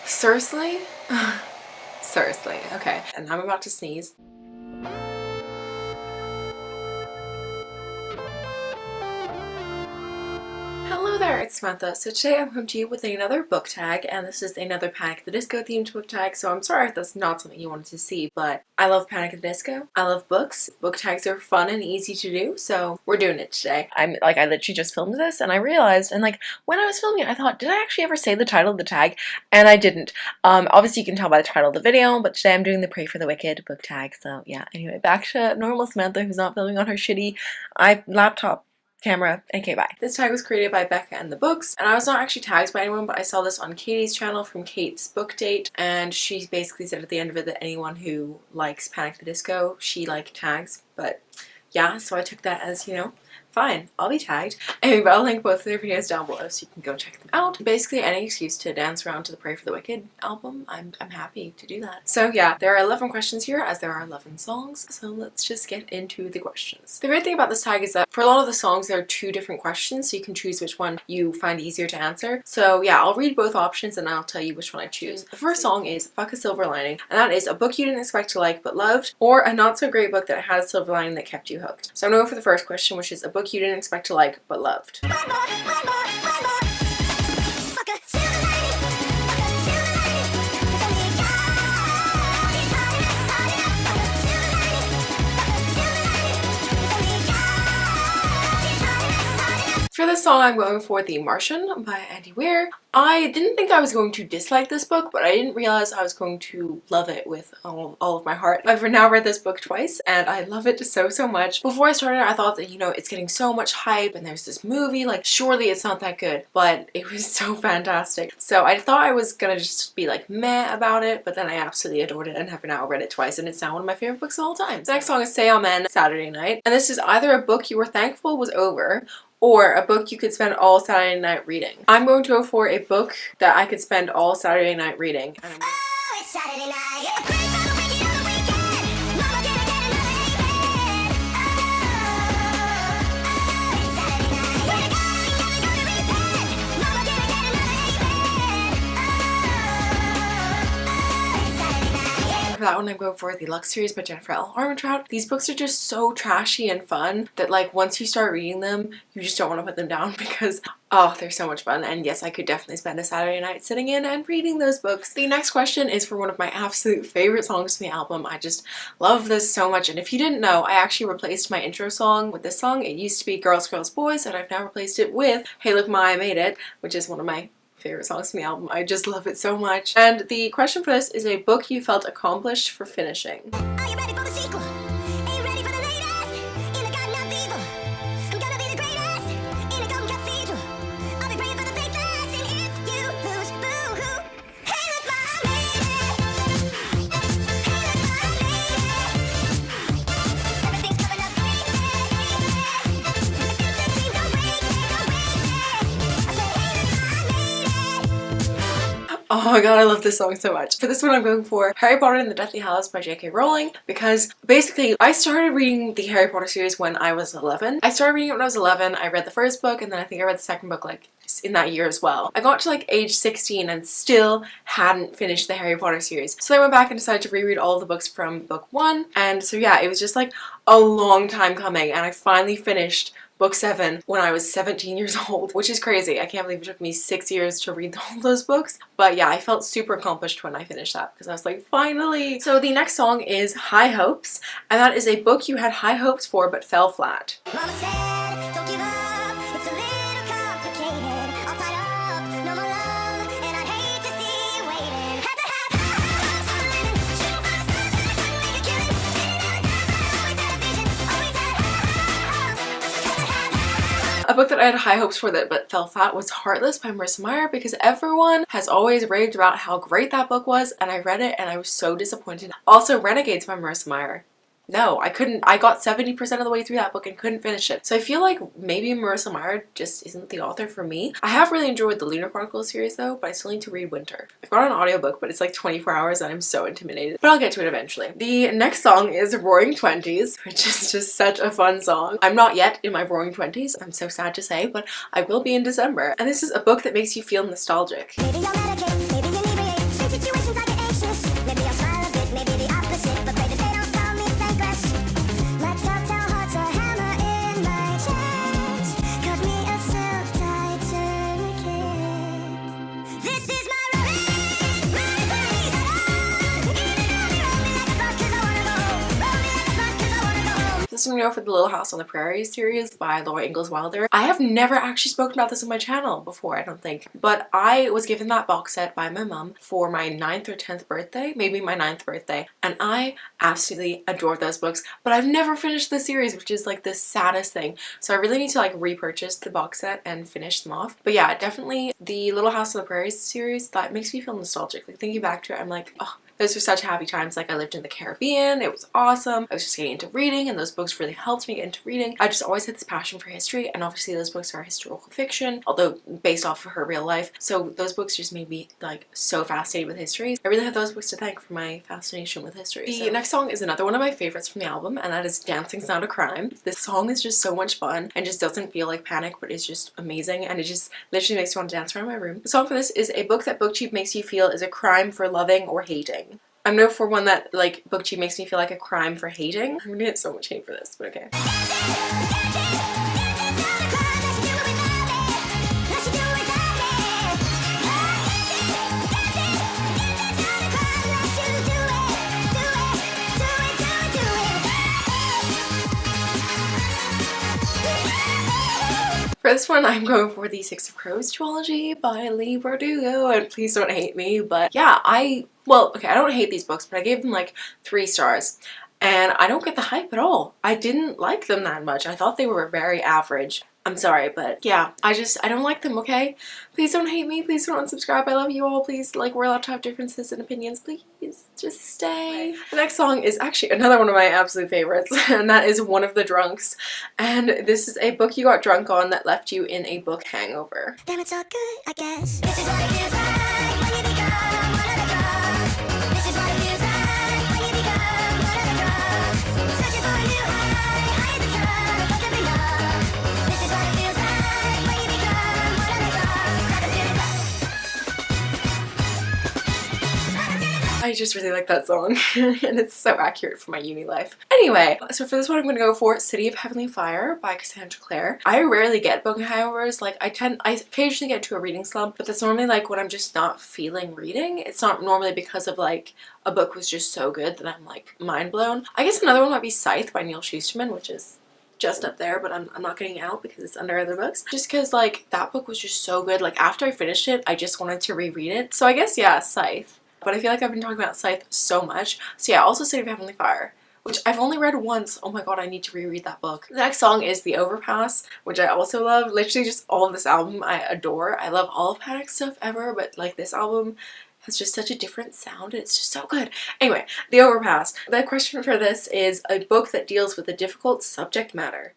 Seriously? Seriously, okay. And I'm about to sneeze. Hello there, it's Samantha. So today I'm coming to you with another book tag, and this is another Panic at the Disco themed book tag, so I'm sorry if that's not something you wanted to see, but I love Panic at the Disco. I love books. Book tags are fun and easy to do, so we're doing it today. I literally just filmed this, and I realized, and when I was filming it, I thought, did I actually ever say the title of the tag? And I didn't. Obviously you can tell by the title of the video, but today I'm doing the Pray for the Wicked book tag, so yeah. Anyway, back to normal Samantha, who's not filming on her shitty laptop camera. Okay, bye. This tag was created by Becca and the Books, and I was not actually tagged by anyone, but I saw this on Katie's channel from Kate's Book Date, and she basically said at the end of it that anyone who likes Panic at the Disco, she tags, but yeah, so I took that as, you know, fine, I'll be tagged. Anyway, but I'll link both of their videos down below so you can go check them out. Basically, any excuse to dance around to the Pray for the Wicked album, I'm happy to do that. So yeah, there are 11 questions here as there are 11 songs, so let's just get into the questions. The great thing about this tag is that for a lot of the songs there are 2 different questions, so you can choose which one you find easier to answer. So yeah, I'll read both options and I'll tell you which one I choose. The first song is Fuck a Silver Lining, and that is a book you didn't expect to like but loved, or a not so great book that had a silver lining that kept you hooked. So I'm going to go for the first question, which is a book you didn't expect to like but loved. For this song, I'm going for The Martian by Andy Weir. I didn't think I was going to dislike this book, but I didn't realize I was going to love it with all of my heart. I've now read this book twice, and I love it so much. Before I started, I thought that, you know, it's getting so much hype, and there's this movie, surely it's not that good, but it was so fantastic. So I thought I was gonna just be meh about it, but then I absolutely adored it and have now read it twice, and it's now one of my favorite books of all time. The next song is Say Amen, Saturday Night, and this is either a book you were thankful was over, or a book you could spend all Saturday night reading. I'm going to go for a book that I could spend all Saturday night reading. Oh, it's Saturday night. For that one, I'm going for The Lux series by Jennifer L. Armentrout. These books are just so trashy and fun that once you start reading them, you just don't want to put them down because, oh, they're so much fun. And yes, I could definitely spend a Saturday night sitting in and reading those books. The next question is for one of my absolute favorite songs from the album. I just love this so much. And if you didn't know, I actually replaced my intro song with this song. It used to be Girls, Girls, Boys, and I've now replaced it with Hey Look Ma, I Made It, which is one of my favorite songs from the album. I just love it so much. And the question for this is a book you felt accomplished for finishing. Are you ready for the sequel? Are you ready for the latest? In the garden of evil, I'm gonna be the greatest. In a golden cathedral, I'll be praying for the faithless. And if you lose, boo-hoo. Hey, look, Ma, I made it. Hey, look, Ma, I made it. Everything's coming up pieces. If you seem don't wait, don't wait. I say, hey, look, Ma, I made it. Oh my god, I love this song so much. For this one, I'm going for Harry Potter and the Deathly Hallows by J.K. Rowling, because basically I started reading the Harry Potter series when I was 11. I started reading it when I was 11. I read the first book, and then I think I read the second book in that year as well. I got to age 16 and still hadn't finished the Harry Potter series. So I went back and decided to reread all of the books from book 1, and so yeah, it was just a long time coming, and I finally finished book 7 when I was 17 years old, which is crazy. I can't believe it took me 6 years to read all those books. But yeah, I felt super accomplished when I finished that because I was finally. So the next song is High Hopes, and that is a book you had high hopes for but fell flat. Mama said, don't give up, it's a little complicated. All tied up, no more love, and I'd hate to see you waiting. Had to have high hopes for a living, shooting for the stars, and I couldn't make a killing. Didn't know the time, but I always had a vision, always had high hopes. Had to have high hopes. A book that I had high hopes for but fell flat was Heartless by Marissa Meyer, because everyone has always raved about how great that book was, and I read it and I was so disappointed. Also, Renegades by Marissa Meyer. No, I couldn't. I got 70% of the way through that book and couldn't finish it. So I feel like maybe Marissa Meyer just isn't the author for me. I have really enjoyed the Lunar Chronicles series though, but I still need to read Winter. I've got an audiobook, but it's 24 hours and I'm so intimidated. But I'll get to it eventually. The next song is Roaring Twenties, which is just such a fun song. I'm not yet in my Roaring 20s, I'm so sad to say, but I will be in December. And this is a book that makes you feel nostalgic. Maybe I'll medicate, maybe inebriate. some know for the Little House on the Prairie series by Laura Ingalls Wilder. I have never actually spoken about this on my channel before, I don't think, but I was given that box set by my mom for my 9th or 10th birthday, maybe my 9th birthday, and I absolutely adored those books, but I've never finished the series, which is like the saddest thing. So I really need to like repurchase the box set and finish them off. But yeah, definitely the Little House on the Prairie series, that makes me feel nostalgic. Like thinking back to it, I'm like, oh, those were such happy times. Like I lived in the Caribbean, it was awesome. I was just getting into reading and those books really helped me get into reading. I just always had this passion for history, and obviously those books are historical fiction, although based off of her real life. So those books just made me like so fascinated with history. I really have those books to thank for my fascination with history. The next song is another one of my favorites from the album, and that is Dancing's Not a Crime. This song is just so much fun and just doesn't feel like panic, but it's just amazing, and it just literally makes me want to dance around my room. The song for this is a book that BookTube makes you feel is a crime for loving or hating. I'm no for one that like BookTube makes me feel like a crime for hating. I'm gonna get so much hate for this, but okay. For this one, I'm going for the Six of Crows trilogy by Leigh Bardugo, and please don't hate me, but yeah, well, okay, I don't hate these books, but I gave them like 3 stars, and I don't get the hype at all. I didn't like them that much. I thought they were very average. I'm sorry, but yeah, I don't like them, okay? Please don't hate me, please don't unsubscribe, I love you all, please, like, we're allowed to have differences and opinions, please, just stay. The next song is actually another one of my absolute favorites, and that is One of the Drunks, and this is a book you got drunk on that left you in a book hangover. Damn, it's all good, I guess. This is what it feels like when you become one of the drugs. This is what it feels like when you become one of the drugs. Searching for a new high as the sun, but there be none. This is what it feels like when you become one of the drugs. Never feel it. I just really like that song, and it's so accurate for my uni life. Anyway, so for this one I'm going to go for City of Heavenly Fire by Cassandra Clare. I rarely get book hangovers. Like I occasionally get into a reading slump, but that's normally like when I'm just not feeling reading. It's not normally because of like a book was just so good that I'm like mind blown. I guess another one might be Scythe by Neil Shusterman, which is just up there, but I'm not getting out because it's under other books. Just because like that book was just so good. Like after I finished it, I just wanted to reread it. So I guess yeah, Scythe. But I feel like I've been talking about Scythe so much. So yeah, also City of Heavenly Fire, which I've only read once. Oh my god, I need to reread that book. The next song is The Overpass, which I also love. Literally just all of this album I adore. I love all of Panic's stuff ever, but like this album has just such a different sound. It's just so good. Anyway, The Overpass. The question for this is a book that deals with a difficult subject matter.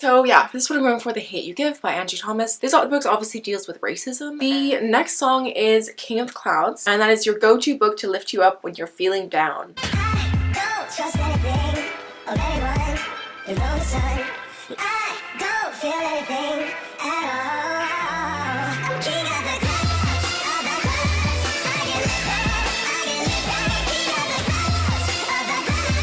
So yeah, this is what I'm going for, The Hate You Give by Angie Thomas. This book obviously deals with racism. The next song is King of the Clouds, and that is your go-to book to lift you up when you're feeling down. I don't trust anything or anyone below the sun. I don't feel anything at all. I'm king of the clouds, of the clouds. I can lift that, I can lift that. King of the clouds, of the clouds.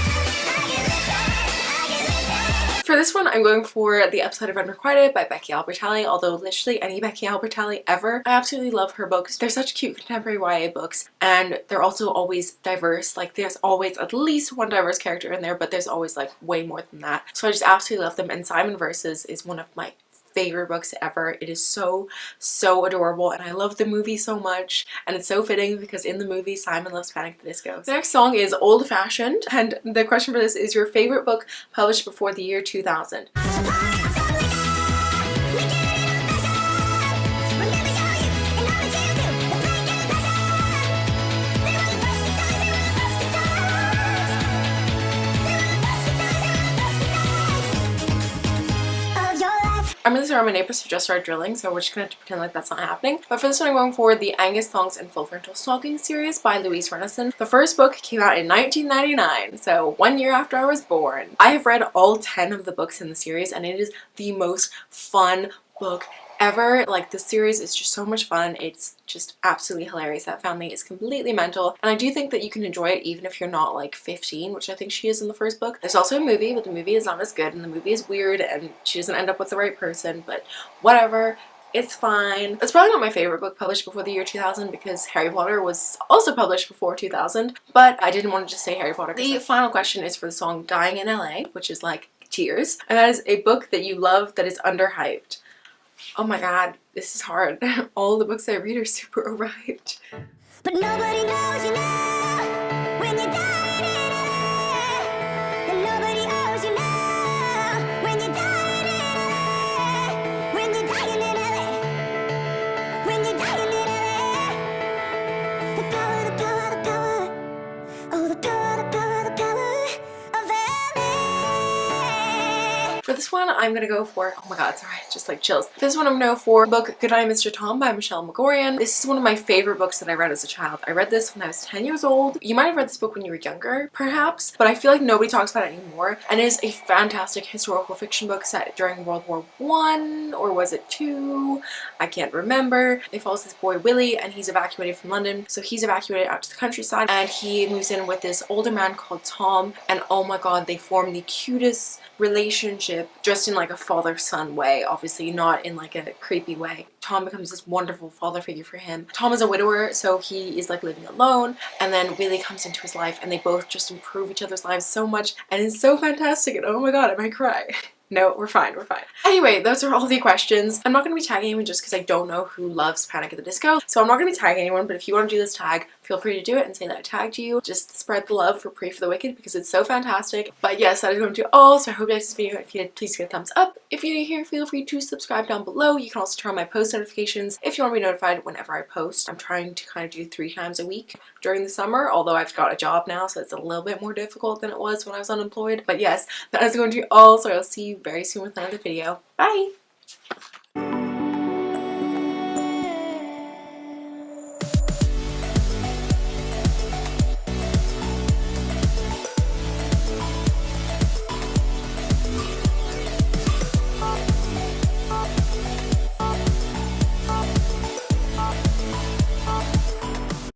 I can lift that, I can lift that. For this one, I'm going for The Upside of Unrequited by Becky Albertalli, although literally any Becky Albertalli ever. I absolutely love her books. They're such cute contemporary YA books, and they're also always diverse. Like there's always at least one diverse character in there, but there's always like way more than that. So I just absolutely love them, and Simon Versus is one of my favorite books ever. It is so adorable, and I love the movie so much, and it's so fitting because in the movie Simon loves Panic at the Disco. The next song is Old Fashioned, and the question for this is your favorite book published before the year 2000. I'm really sorry, my neighbors have just started drilling, so we're just gonna have to pretend like that's not happening. But for this one, I'm going for the Angus Thongs and Full Frontal Stalking series by Louise Renison. The first book came out in 1999, so 1 year after I was born. I have read all 10 of the books in the series, and it is the most fun book ever. Like, the series is just so much fun. It's just absolutely hilarious. That family is completely mental, and I do think that you can enjoy it even if you're not like 15, which I think she is in the first book. There's also a movie, but the movie is not as good, and the movie is weird, and she doesn't end up with the right person, but whatever. It's fine. It's probably not my favorite book published before the year 2000 because Harry Potter was also published before 2000, but I didn't want to just say Harry Potter. The final question is for the song Dying in LA, which is like Tears, and that is a book that you love that is underhyped. Oh my god, this is hard. All the books I read are super overhyped. But nobody knows you now when you're dying in LA. And nobody owes you now when you're dying in LA. When you're dying in LA. When you're dying in LA. The power, the power, the power. Oh, the power, the power, the power of LA. For this one, I'm gonna go for, oh my god, sorry, just like chills. For this one, I'm gonna go for the book Goodnight Mr. Tom by Michelle McGorian. This is one of my favorite books that I read as a child. I read this when I was 10 years old. You might have read this book when you were younger, perhaps, but I feel like nobody talks about it anymore. And it is a fantastic historical fiction book set during World War I, or was it II? I can't remember. It follows this boy Willie, and he's evacuated from London. So he's evacuated out to the countryside, and he moves in with this older man called Tom, and oh my god, they form the cutest relationship, just in like a father-son way, obviously not in like a creepy way. Tom becomes this wonderful father figure for him. Tom is a widower, so he is like living alone, and then Willie comes into his life, and they both just improve each other's lives so much, and it's so fantastic, and oh my god, I might cry. No, we're fine, we're fine. Anyway, those are all the questions. I'm not going to be tagging anyone just because I don't know who loves Panic at the Disco, so I'm not going to be tagging anyone, but if you want to do this tag, feel free to do it and say that I tagged you. Just spread the love for Pray for the Wicked because it's so fantastic. But yes, that is going to do all, so I hope you liked this video. If you did, please give it a thumbs up. If you're new here, feel free to subscribe down below. You can also turn on my post notifications if you want to be notified whenever I post. I'm trying to kind of do 3 times a week during the summer, although I've got a job now, so it's a little bit more difficult than it was when I was unemployed. But yes, that is going to do all, so I'll see you very soon with another video. Bye!